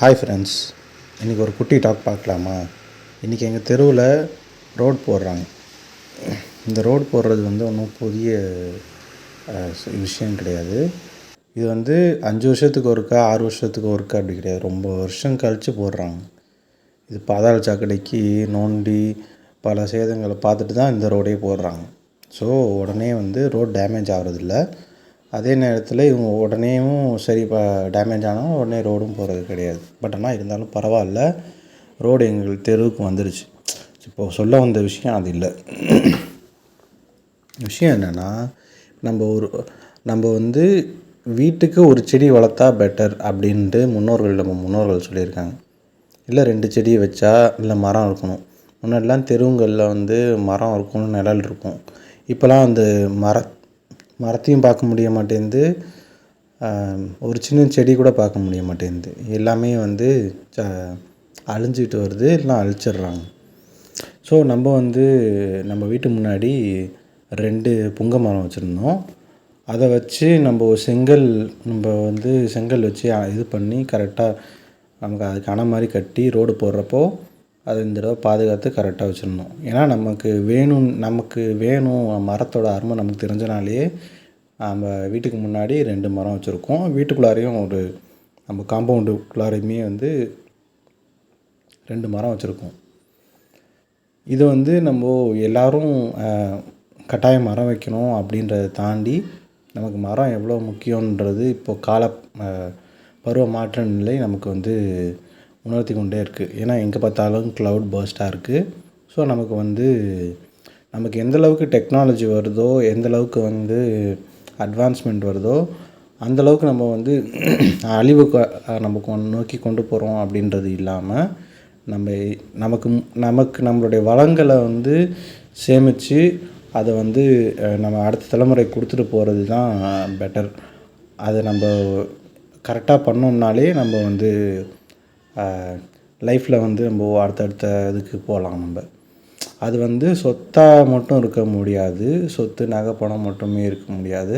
Hi friends, இன்றைக்கி ஒரு குட்டி டாக் பார்க்கலாமா? இன்றைக்கி எங்கள் தெருவில் ரோடு போடுறாங்க. இந்த ரோடு போடுறது ஒன்றும் புதிய விஷயம் கிடையாது. இது 5 வருஷத்துக்கு ஒருக்கா 6 வருஷத்துக்கு ஒருக்கா அப்படி கிடையாது, ரொம்ப வருஷம் கழித்து போடுறாங்க. இது பாதாள சாக்கடைக்கு நோண்டி பல சேதங்களை பார்த்துட்டு தான் இந்த ரோடே போடுறாங்க. ஸோ உடனே ரோடு டேமேஜ் ஆகிறதில்ல. அதே நேரத்தில் இவங்க உடனேயும் சரி இப்போ டேமேஜ் ஆனால் உடனே ரோடும் போகிறது கிடையாது. பட் ஆனால் இருந்தாலும் பரவாயில்ல, ரோடு எங்கள் தெருவுக்கு வந்துருச்சு. இப்போது சொல்ல வந்த விஷயம் அது இல்லை. விஷயம் என்னென்னா, நம்ம வீட்டுக்கு ஒரு செடி வளர்த்தா பெட்டர் அப்படின்ட்டு நம்ம முன்னோர்கள் சொல்லியிருக்காங்க. இல்லை 2 செடியை வச்சா, இல்லை மரம் இருக்கணும். முன்னாடிலாம் தெருவுங்களில் மரம் இருக்கணும், நிழல் இருக்கும். இப்போலாம் மரத்தையும் பார்க்க முடிய மாட்டேங்குது, ஒரு சின்ன செடி கூட பார்க்க முடிய மாட்டேங்குது. எல்லாமே அழிஞ்சிட்டு வருது, எல்லாம் அழிச்சிடுறாங்க. ஸோ நம்ம வீட்டு முன்னாடி 2 புங்கை மரம் வச்சுருந்தோம். அதை வச்சு நம்ம செங்கல் வச்சு இது பண்ணி கரெக்டாக நமக்கு அதுக்கு அணை மாதிரி கட்டி ரோடு போடுறப்போ அதை இந்த தடவை பாதுகாத்து கரெக்டாக வச்சுருந்தோம். ஏன்னா நமக்கு வேணும் மரத்தோட அருமை நமக்கு தெரிஞ்சனாலேயே நம்ம வீட்டுக்கு முன்னாடி 2 மரம் வச்சுருக்கோம். வீட்டுக்குள்ளாரையும் நம்ம காம்பவுண்டுக்குள்ளாரையுமே 2 மரம் வச்சுருக்கோம். இது நம்ம எல்லோரும் கட்டாயம் மரம் வைக்கணும் அப்படின்றத தாண்டி நமக்கு மரம் எவ்வளோ முக்கியன்றது இப்போது பருவ மாற்ற நிலை நமக்கு உணர்த்தி கொண்டே இருக்குது. ஏன்னா எங்கே பார்த்தாலும் க்ளவுட் பர்ஸ்ட்டாக இருக்குது. ஸோ நமக்கு எந்தளவுக்கு டெக்னாலஜி வருதோ, எந்தளவுக்கு அட்வான்ஸ்மெண்ட் வருதோ, அந்தளவுக்கு நம்ம அழிவுக்கு நமக்கு நோக்கி கொண்டு போகிறோம் அப்படின்றது இல்லாமல் நமக்கு நம்மளுடைய வளங்களை சேமித்து அதை நம்ம அடுத்த தலைமுறை கொடுத்துட்டு போகிறது தான் பெட்டர். அதை நம்ம கரெக்டாக பண்ணோம்னாலே நம்ம லைஃப்பில் நம்ம அடுத்தடுத்த இதுக்கு போகலாம். அது சொத்தாக மட்டும் இருக்க முடியாது, சொத்து நகை பணம் மட்டுமே இருக்க முடியாது.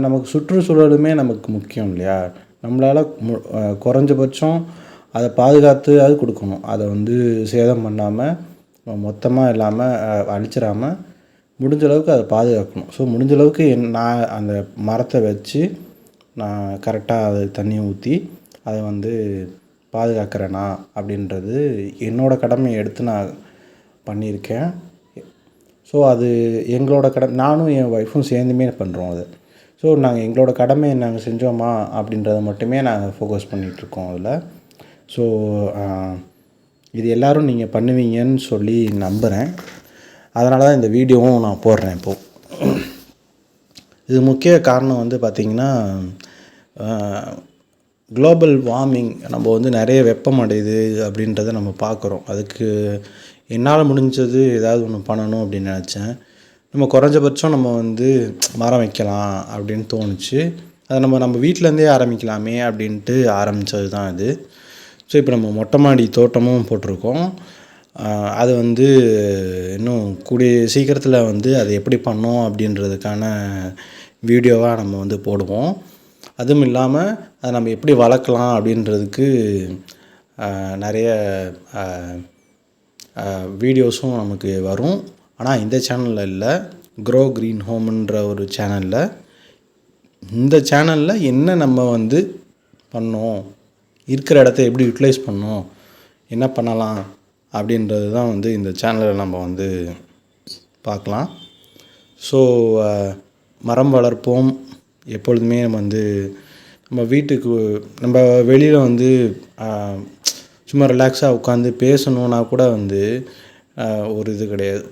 நமக்கு சுற்றுச்சூழலுமே நமக்கு முக்கியம் இல்லையா? நம்மளால் குறைஞ்சபட்சம் அதை பாதுகாத்து அது கொடுக்கணும். அதை சேதம் பண்ணாமல் மொத்தமாக இல்லாமல் அழிச்சிடாமல் முடிஞ்ச அளவுக்கு அதை பாதுகாக்கணும். ஸோ முடிஞ்ச அளவுக்கு நான் அந்த மரத்தை வச்சு நான் கரெக்டாக அதை தண்ணியை ஊற்றி அதை பாதுகாக்கிறேனா அப்படின்றது என்னோடய கடமையை எடுத்து நான் பண்ணியிருக்கேன். ஸோ அது எங்களோட கடமை, நானும் என் ஒய்ஃபும் சேர்ந்துமே பண்ணுறோம் அதை. ஸோ நாங்கள் எங்களோட கடமையை நாங்கள் செஞ்சோமா அப்படின்றத மட்டுமே நாங்கள் ஃபோக்கஸ் பண்ணிகிட்ருக்கோம் அதில். ஸோ இது எல்லோரும் நீங்கள் பண்ணுவீங்கன்னு சொல்லி நம்புகிறேன். அதனால தான் இந்த வீடியோவும் நான் போடுறேன் இப்போது. இது முக்கிய காரணம் பார்த்திங்கன்னா, குளோபல் வார்மிங் நம்ம நிறைய வெப்பம் அடையுது அப்படின்றத நம்ம பார்க்குறோம். அதுக்கு என்னால் முடிஞ்சது ஏதாவது ஒன்று பண்ணணும் அப்படின்னு நினச்சேன். நம்ம குறைஞ்சபட்சம் நம்ம மரம் வைக்கலாம் அப்படின்னு தோணுச்சு. அதை நம்ம வீட்டிலேருந்தே ஆரம்பிக்கலாமே அப்படின்ட்டு ஆரம்பித்தது தான் இது. ஸோ இப்போ நம்ம மொட்டை மாடி தோட்டமும் போட்டிருக்கோம். அது இன்னும் கூடிய சீக்கிரத்தில் அதை எப்படி பண்ணோம் அப்படின்றதுக்கான வீடியோவாக நம்ம போடுவோம். அதுவும் இல்லாமல் அதை நம்ம எப்படி வளர்க்கலாம் அப்படின்றதுக்கு நிறைய வீடியோஸும் நமக்கு வரும். ஆனால் இந்த சேனலில் இல்லை, க்ரோ க்ரீன் ஹோம்ன்ற ஒரு சேனலில். இந்த சேனலில் என்ன நம்ம பண்ணோம், இருக்கிற இடத்த எப்படி யூட்டிலைஸ் பண்ணோம், என்ன பண்ணலாம் அப்படின்றது தான் இந்த சேனலில் நம்ம பார்க்கலாம். ஸோ மரம் வளர்ப்போம். எப்பொழுதுமே நம்ம வீட்டுக்கு நம்ம வெளியில் சும்மா ரிலாக்ஸாக உட்காந்து பேசணுன்னா கூட ஒரு இது கிடையாது.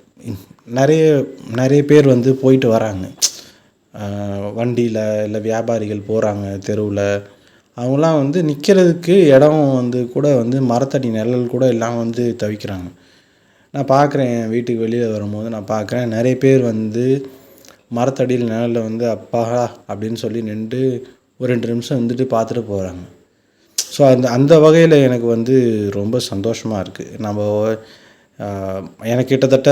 நிறைய பேர் போயிட்டு வராங்க வண்டியில், இல்லை வியாபாரிகள் போகிறாங்க தெருவில். அவங்களாம் நிற்கிறதுக்கு இடம் கூட மரத்தடி நிழல் கூட எல்லாம் தவிக்கிறாங்க. நான் பார்க்குறேன், வீட்டுக்கு வெளியில் வரும்போது நான் பார்க்குறேன் நிறைய பேர் மரத்தடியில் நிழலில் அப்பா அப்படின்னு சொல்லி நின்று ஒரு 2 நிமிஷம் பார்த்துட்டு போகிறாங்க. ஸோ அந்த வகையில் எனக்கு ரொம்ப சந்தோஷமாக இருக்குது. எனக்கு கிட்டத்தட்ட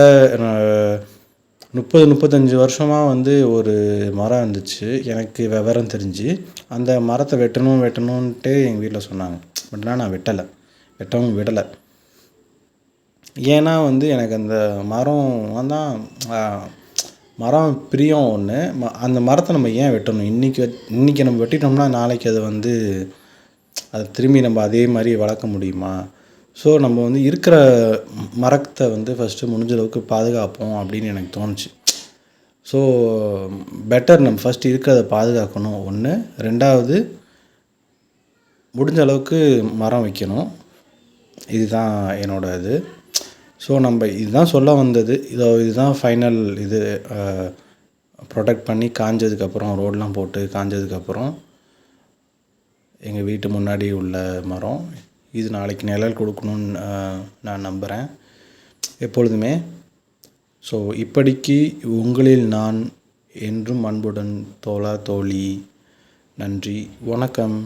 35 வருஷமாக வந்து ஒரு மரம் இருந்துச்சு. எனக்கு விவரம் தெரிஞ்சு அந்த மரத்தை வெட்டணுன்ட்டு எங்கள் வீட்டில் சொன்னாங்க. பட் நான் வெட்டவும் விடலை. ஏன்னா வந்து எனக்கு அந்த மரம் தான் மரம் பிரியம் ஒன்று. அந்த மரத்தை நம்ம ஏன் வெட்டணும்? இன்றைக்கி நம்ம வெட்டிட்டோம்னா நாளைக்கு அதை வந்து அதை திரும்பி நம்ம அதே மாதிரி வளர்க்க முடியுமா? ஸோ நம்ம வந்து இருக்கிற மரத்தை வந்து ஃபஸ்ட்டு முடிஞ்ச அளவுக்கு பாதுகாப்போம் அப்படின்னு எனக்கு தோணுச்சு. ஸோ பெட்டர் நம்ம ஃபஸ்ட்டு இருக்கிறத பாதுகாக்கணும் ஒன்று. 2வது முடிஞ்ச அளவுக்கு மரம் வைக்கணும். இதுதான் என்னோடய இது. ஸோ நம்ம இதுதான் சொல்ல வந்தது. இதுதான் ஃபைனல் இது. ப்ரொடெக்ட் பண்ணி காஞ்சதுக்கப்புறம் ரோடெலாம் போட்டு காஞ்சதுக்கப்புறம் எங்கள் வீட்டு முன்னாடி உள்ள மரம் இது நாளைக்கு நிழல் கொடுக்கணுன்னு நான் நம்புகிறேன் எப்பொழுதுமே. ஸோ இப்படிக்கு உங்களில் நான் என்றும் அன்புடன் தோழா தோழி. நன்றி, வணக்கம்.